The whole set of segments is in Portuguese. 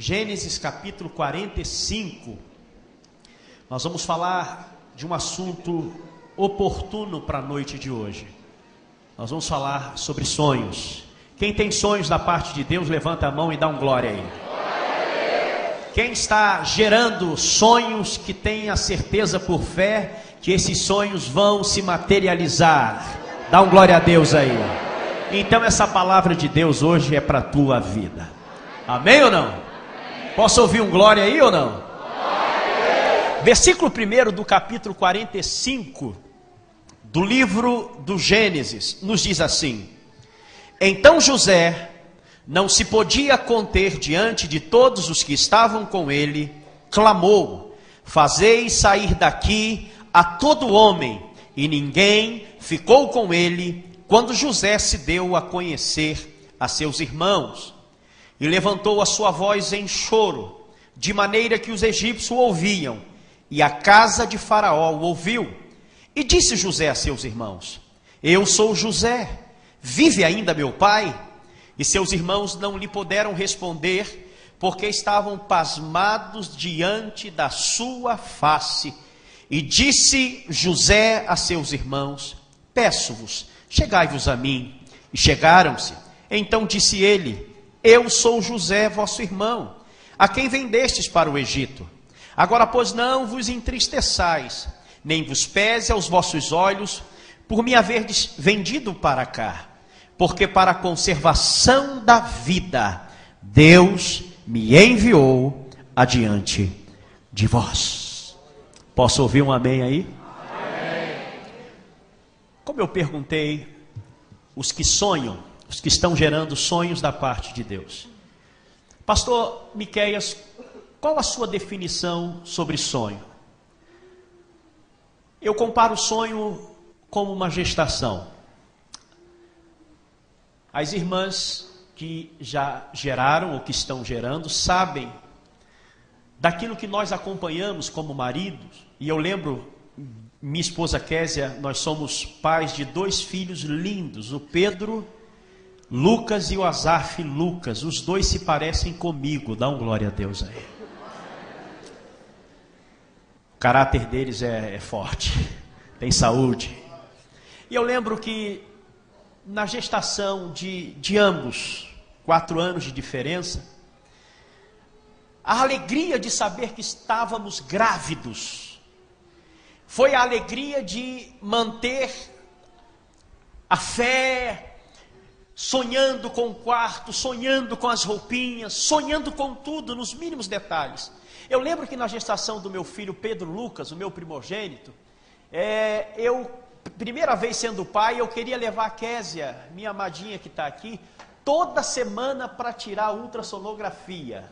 Gênesis capítulo 45, nós vamos falar de um assunto oportuno para a noite de hoje. Nós vamos falar sobre sonhos. Quem tem sonhos da parte de Deus, levanta a mão e dá um glória aí. Quem está gerando sonhos, que tem a certeza por fé que esses sonhos vão se materializar, dá um glória a Deus aí. Então essa palavra de Deus hoje é para a tua vida. Amém ou não? Posso ouvir um glória aí ou não? Versículo 1 do capítulo 45 do livro do Gênesis nos diz assim: Então José não se podia conter diante de todos os que estavam com ele, clamou: Fazei sair daqui a todo homem. E ninguém ficou com ele quando José se deu a conhecer a seus irmãos. E levantou a sua voz em choro, de maneira que os egípcios o ouviam, e a casa de Faraó o ouviu. E disse José a seus irmãos: Eu sou José, vive ainda meu pai? E seus irmãos não lhe puderam responder, porque estavam pasmados diante da sua face. E disse José a seus irmãos: Peço-vos, chegai-vos a mim. E chegaram-se. Então disse ele: Eu sou José, vosso irmão, a quem vendestes para o Egito. Agora, pois, não vos entristeçais, nem vos pese aos vossos olhos, por me haverdes vendido para cá. Porque para a conservação da vida, Deus me enviou adiante de vós. Posso ouvir um amém aí? Amém. Como eu perguntei, os que sonham, os que estão gerando sonhos da parte de Deus. Pastor Miqueias, qual a sua definição sobre sonho? Eu comparo o sonho como uma gestação. As irmãs que já geraram ou que estão gerando sabem daquilo que nós acompanhamos como maridos. E eu lembro, minha esposa Késia, nós somos pais de 2 filhos lindos, o Pedro Lucas e o Azaf Lucas. Os 2 se parecem comigo, dá um glória a Deus aí. O caráter deles é forte, tem saúde. E eu lembro que na gestação de ambos, 4 anos de diferença, a alegria de saber que estávamos grávidos foi a alegria de manter a fé, sonhando com o quarto, sonhando com as roupinhas, sonhando com tudo, nos mínimos detalhes. Eu lembro que na gestação do meu filho Pedro Lucas, o meu primogênito, primeira vez sendo pai, eu queria levar a Késia, minha amadinha que está aqui, toda semana para tirar a ultrassonografia.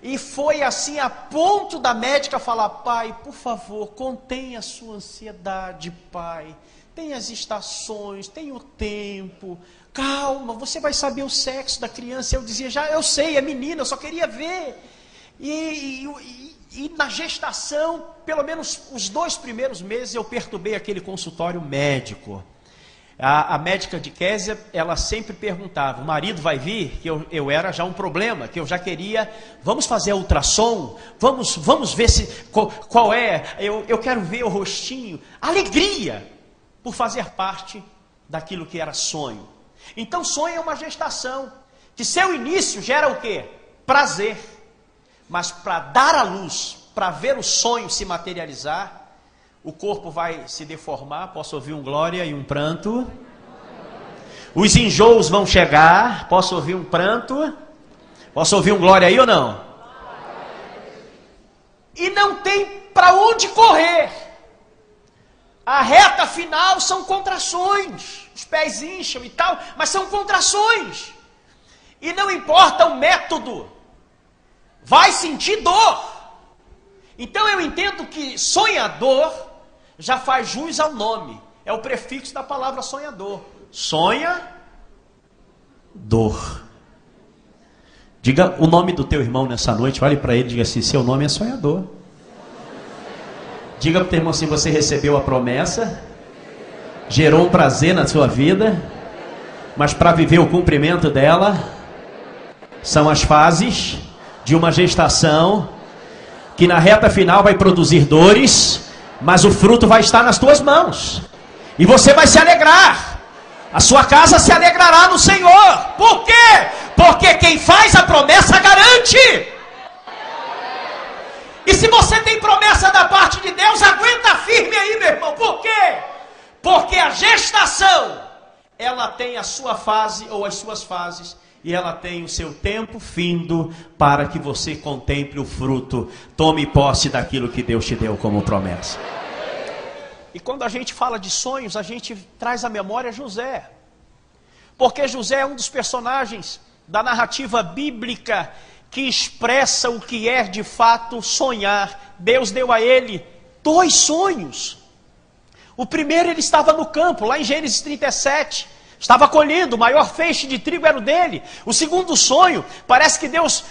E foi assim, a ponto da médica falar: Pai, por favor, contenha a sua ansiedade, pai. Tem as estações, tem o tempo. Calma, você vai saber o sexo da criança. Eu dizia: já eu sei, é menina, eu só queria ver. E na gestação, pelo menos os 2 primeiros meses, eu perturbei aquele consultório médico. A médica de Késia, ela sempre perguntava: o marido vai vir? Que eu era já um problema, que eu já queria: vamos fazer a ultrassom? Vamos ver qual é? Eu quero ver o rostinho. Alegria por fazer parte daquilo que era sonho. Então sonho é uma gestação, que seu início gera o quê? Prazer. Mas para dar à luz, para ver o sonho se materializar, o corpo vai se deformar. Posso ouvir um glória e um pranto? Os enjoos vão chegar. Posso ouvir um pranto? Posso ouvir um glória aí ou não? E não tem para onde correr. A reta final são contrações. Os pés incham e tal, mas são contrações. E não importa o método, vai sentir dor. Então eu entendo que sonhador já faz jus ao nome. É o prefixo da palavra sonhador. Sonha, dor. Diga o nome do teu irmão nessa noite. Olhe para ele e diga assim: seu nome é sonhador. Diga para o teu irmão assim: você recebeu a promessa, gerou um prazer na sua vida, mas para viver o cumprimento dela, são as fases de uma gestação que na reta final vai produzir dores, mas o fruto vai estar nas tuas mãos. E você vai se alegrar. A sua casa se alegrará no Senhor. Por quê? Porque quem faz a promessa garante. E se você tem promessa da parte de Deus, aguenta firme aí, meu irmão. Por quê? Porque a gestação, ela tem a sua fase ou as suas fases, e ela tem o seu tempo findo para que você contemple o fruto. Tome posse daquilo que Deus te deu como promessa. E quando a gente fala de sonhos, a gente traz à memória José. Porque José é um dos personagens da narrativa bíblica que expressa o que é de fato sonhar. Deus deu a ele 2 sonhos. O primeiro, ele estava no campo, lá em Gênesis 37. Estava colhendo, o maior feixe de trigo era o dele. O segundo sonho, parece que Deus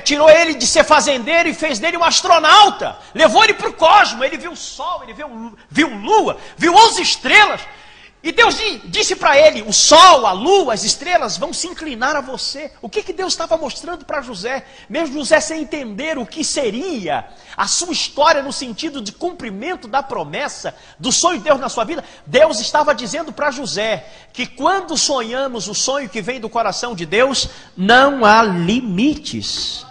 tirou ele de ser fazendeiro e fez dele um astronauta. Levou ele para o cosmos, ele viu o sol, ele viu lua, viu 11 estrelas. E Deus disse para ele, o sol, a lua, as estrelas vão se inclinar a você. O que Deus estava mostrando para José? Mesmo José sem entender o que seria a sua história no sentido de cumprimento da promessa, do sonho de Deus na sua vida, Deus estava dizendo para José que quando sonhamos o sonho que vem do coração de Deus, não há limites,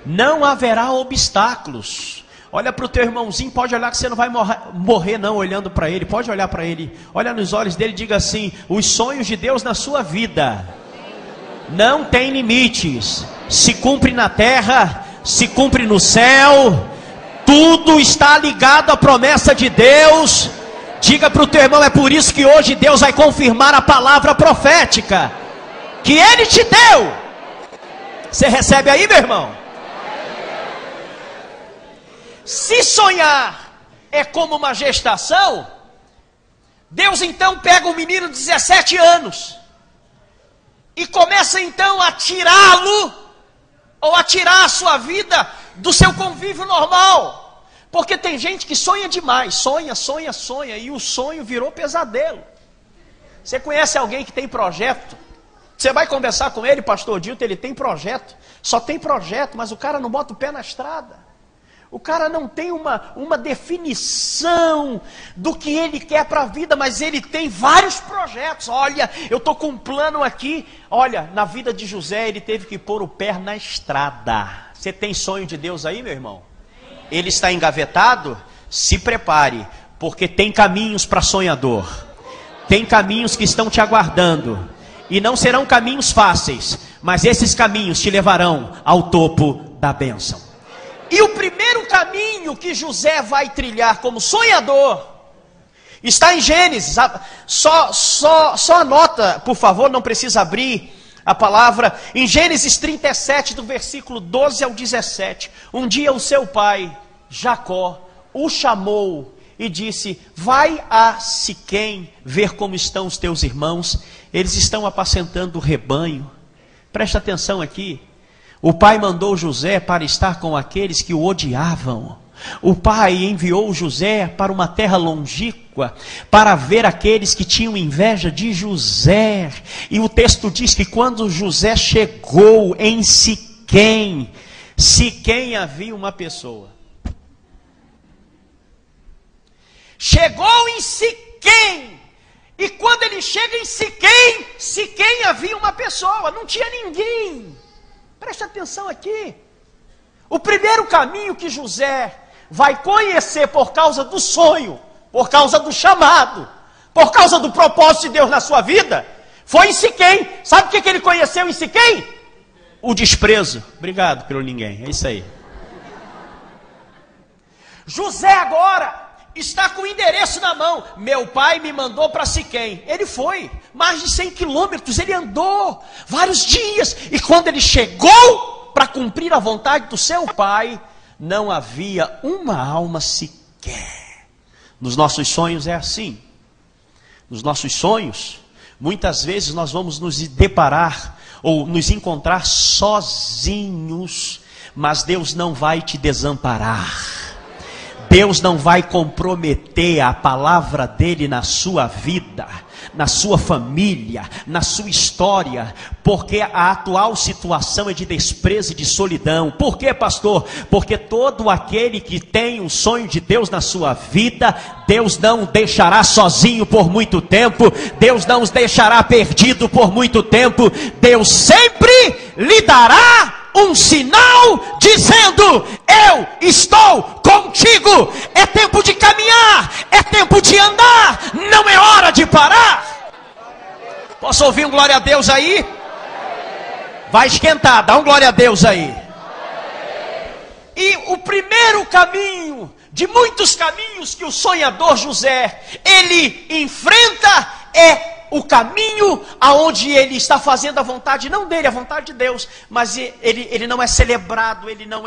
não haverá obstáculos. Olha para o teu irmãozinho, pode olhar que você não vai morrer não olhando para ele, pode olhar para ele, olha nos olhos dele e diga assim, os sonhos de Deus na sua vida não tem limites, se cumpre na terra, se cumpre no céu, tudo está ligado à promessa de Deus. Diga para o teu irmão, é por isso que hoje Deus vai confirmar a palavra profética que Ele te deu. Você recebe aí, meu irmão? Se sonhar é como uma gestação, Deus então pega um menino de 17 anos e começa então a tirá-lo, ou a tirar a sua vida do seu convívio normal. Porque tem gente que sonha demais, sonha, e o sonho virou pesadelo. Você conhece alguém que tem projeto? Você vai conversar com ele, pastor Dilton, ele tem projeto, só tem projeto, mas o cara não bota o pé na estrada. O cara não tem uma definição do que ele quer para a vida, mas ele tem vários projetos. Olha, eu estou com um plano aqui. Olha, na vida de José, ele teve que pôr o pé na estrada. Você tem sonho de Deus aí, meu irmão? Ele está engavetado? Se prepare, porque tem caminhos para sonhador. Tem caminhos que estão te aguardando. E não serão caminhos fáceis, mas esses caminhos te levarão ao topo da bênção. E o primeiro caminho que José vai trilhar como sonhador está em Gênesis. Só anota, por favor, não precisa abrir a palavra. Em Gênesis 37, do versículo 12 ao 17. Um dia o seu pai, Jacó, o chamou e disse, vai a Siquém ver como estão os teus irmãos. Eles estão apacentando o rebanho. Presta atenção aqui. O pai mandou José para estar com aqueles que o odiavam. O pai enviou José para uma terra longínqua, para ver aqueles que tinham inveja de José. E o texto diz que quando José chegou em Siquém havia uma pessoa. Chegou em Siquém, e quando ele chega em Siquém havia uma pessoa, não tinha ninguém. Preste atenção aqui. O primeiro caminho que José vai conhecer por causa do sonho, por causa do chamado, por causa do propósito de Deus na sua vida, foi em Siquém. Sabe o que ele conheceu em Siquém? O desprezo. Obrigado pelo ninguém, é isso aí. José agora está com o endereço na mão. Meu pai me mandou para Siquém. Ele foi, mais de 100 quilômetros, ele andou vários dias. E quando ele chegou para cumprir a vontade do seu pai, não havia uma alma sequer. Nos nossos sonhos é assim. Nos nossos sonhos, muitas vezes nós vamos nos deparar ou nos encontrar sozinhos, mas Deus não vai te desamparar. Deus não vai comprometer a palavra dele na sua vida, na sua família, na sua história, porque a atual situação é de desprezo e de solidão. Por quê, pastor? Porque todo aquele que tem o sonho de Deus na sua vida, Deus não o deixará sozinho por muito tempo, Deus não os deixará perdido por muito tempo. Deus sempre lhe dará um sinal dizendo: eu estou contigo. É tempo de caminhar, é tempo de andar, não é hora de parar. Posso ouvir um glória a Deus aí? Vai esquentar, dá um glória a Deus aí. E o primeiro caminho, de muitos caminhos que o sonhador José, ele enfrenta, é o caminho aonde ele está fazendo a vontade, não dele, a vontade de Deus, mas ele não é celebrado, ele não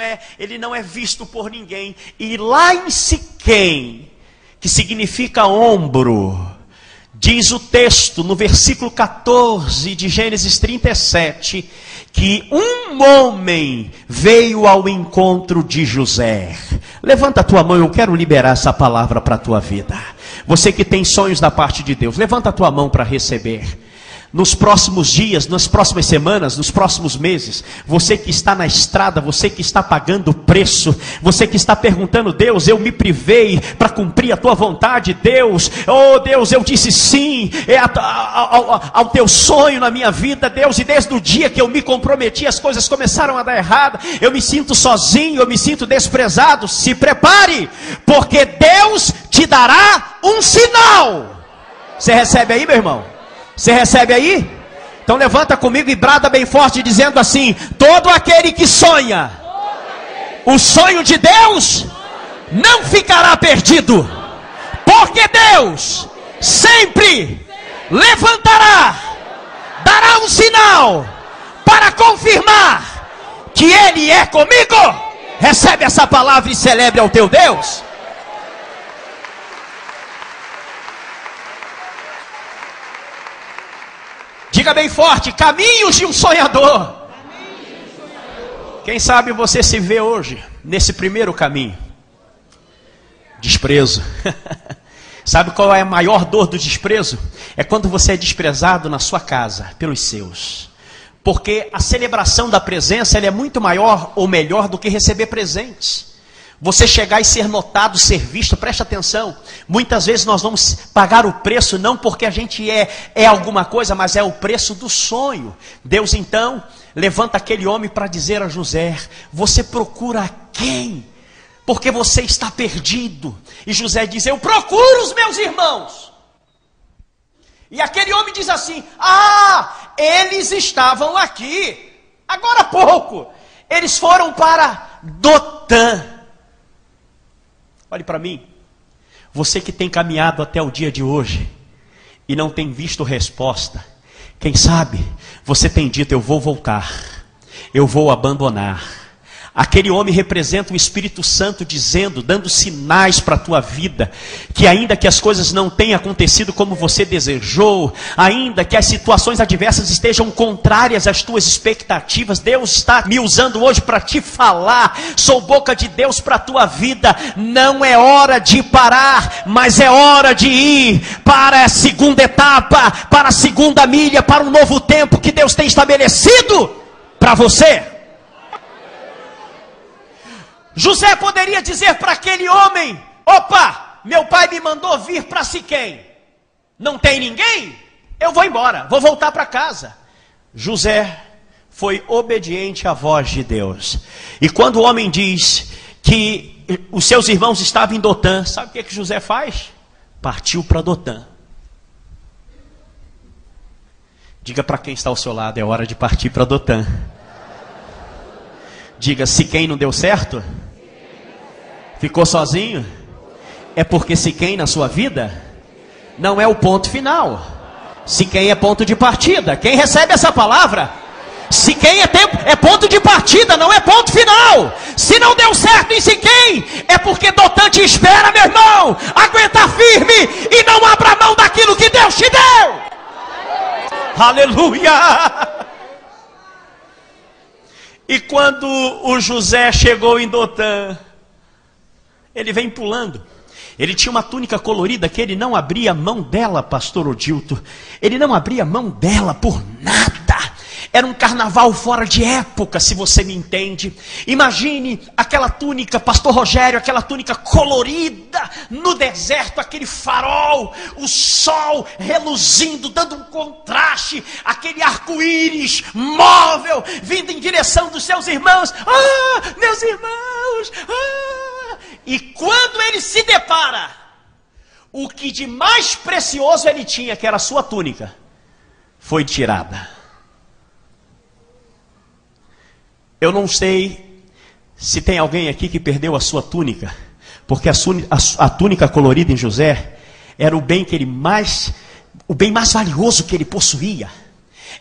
é visto por ninguém. E lá em Siquém, que significa ombro, diz o texto no versículo 14 de Gênesis 37, que um homem veio ao encontro de José. Levanta a tua mão, eu quero liberar essa palavra para a tua vida. Você que tem sonhos da parte de Deus, levanta a tua mão para receber. Nos próximos dias, nas próximas semanas, nos próximos meses, você que está na estrada, você que está pagando o preço, você que está perguntando: Deus, eu me privei para cumprir a tua vontade, Deus, oh Deus, eu disse sim ao teu sonho na minha vida, Deus, e desde o dia que eu me comprometi, as coisas começaram a dar errado, eu me sinto sozinho, eu me sinto desprezado. Se prepare, porque Deus te dará um sinal. Você recebe aí, meu irmão? Você recebe aí? Então levanta comigo e brada bem forte, dizendo assim: todo aquele que sonha o sonho de Deus não ficará perdido, porque Deus sempre levantará, dará um sinal para confirmar que Ele é comigo. Recebe essa palavra e celebre ao teu Deus. Diga bem forte: caminhos de um sonhador. Quem sabe você se vê hoje nesse primeiro caminho: desprezo. Sabe qual é a maior dor do desprezo? É quando você é desprezado na sua casa pelos seus. Porque a celebração da presença, ela é muito maior ou melhor do que receber presentes. Você chegar e ser notado, ser visto, preste atenção. Muitas vezes nós vamos pagar o preço, não porque a gente é alguma coisa, mas é o preço do sonho. Deus então levanta aquele homem para dizer a José: você procura quem? Porque você está perdido. E José diz: eu procuro os meus irmãos. E aquele homem diz assim: ah, eles estavam aqui agora há pouco. Eles foram para Dotã. Olhe para mim, você que tem caminhado até o dia de hoje e não tem visto resposta, quem sabe você tem dito: eu vou voltar, eu vou abandonar. Aquele homem representa o Espírito Santo dizendo, dando sinais para a tua vida, que ainda que as coisas não tenham acontecido como você desejou, ainda que as situações adversas estejam contrárias às tuas expectativas, Deus está me usando hoje para te falar. Sou boca de Deus para a tua vida. Não é hora de parar, mas é hora de ir para a segunda etapa, para a segunda milha, para um novo tempo que Deus tem estabelecido para você. José poderia dizer para aquele homem: opa, meu pai me mandou vir para Siquém, não tem ninguém? Eu vou embora, vou voltar para casa. José foi obediente à voz de Deus. E quando o homem diz que os seus irmãos estavam em Dotã, sabe o que José faz? Partiu para Dotã. Diga para quem está ao seu lado: é hora de partir para Dotã. Diga: Siquém não deu certo? Ficou sozinho? É porque Siquém na sua vida não é o ponto final. Siquém é ponto de partida. Quem recebe essa palavra? Siquém é ponto de partida, não é ponto final. Se não deu certo em Siquém, é porque Dotã te espera, meu irmão. Aguenta firme e não abra mão daquilo que Deus te deu. Aleluia! E quando o José chegou em Dotã, Ele vem pulando. Ele tinha uma túnica colorida que ele não abria mão dela, pastor Odilto. Ele não abria mão dela por nada. Era um carnaval fora de época, se você me entende. Imagine aquela túnica, pastor Rogério, aquela túnica colorida no deserto, aquele farol, o sol reluzindo, dando um contraste, aquele arco-íris móvel, vindo em direção dos seus irmãos. Ah, meus irmãos! Ah! E quando ele se depara, o que de mais precioso ele tinha, que era a sua túnica, foi tirada. Eu não sei se tem alguém aqui que perdeu a sua túnica, porque a túnica colorida em José era o bem mais valioso que ele possuía.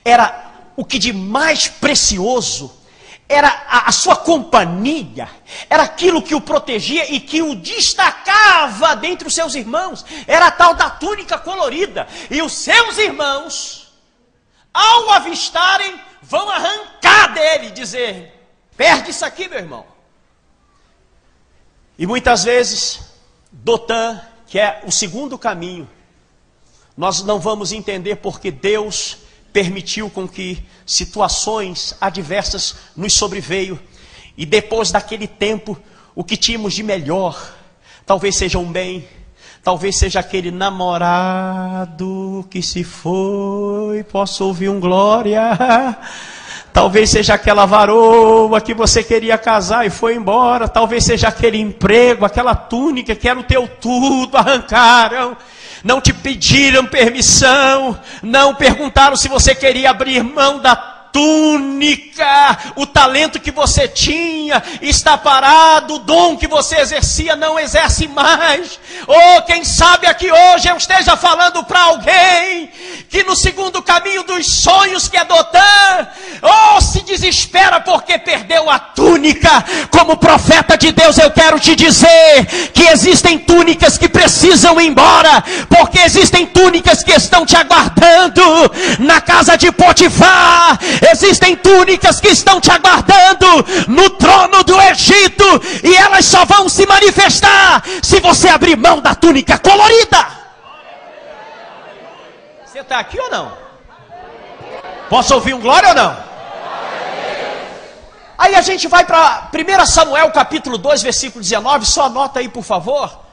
Era o que de mais precioso, era a sua companhia, era aquilo que o protegia e que o destacava dentre os seus irmãos. Era a tal da túnica colorida. E os seus irmãos, ao avistarem, vão arrancar dele, dizer: perde isso aqui, meu irmão. E muitas vezes, Dotã, que é o segundo caminho, nós não vamos entender porque Deus permitiu com que situações adversas nos sobreveio. E depois daquele tempo, o que tínhamos de melhor, talvez seja um bem, talvez seja aquele namorado que se foi, posso ouvir um glória. Talvez seja aquela varoa que você queria casar e foi embora. Talvez seja aquele emprego, aquela túnica que era o teu tudo, arrancaram. Não te pediram permissão, não perguntaram se você queria abrir mão da túnica. O talento que você tinha está parado, o dom que você exercia não exerce mais. Ou quem sabe aqui hoje eu esteja falando para alguém que no segundo caminho dos sonhos, que é Dotã, ou se desespera porque perdeu a túnica. Como profeta de Deus, eu quero te dizer que existem túnicas que precisam ir embora, porque existem túnicas que estão te aguardando na casa de Potifar. Existem túnicas que estão te aguardando no trono do Egito, e elas só vão se manifestar se você abrir mão da túnica colorida. Você está aqui ou não? Posso ouvir um glória ou não? Aí a gente vai para 1 Samuel capítulo 2, versículo 19, só anota aí por favor.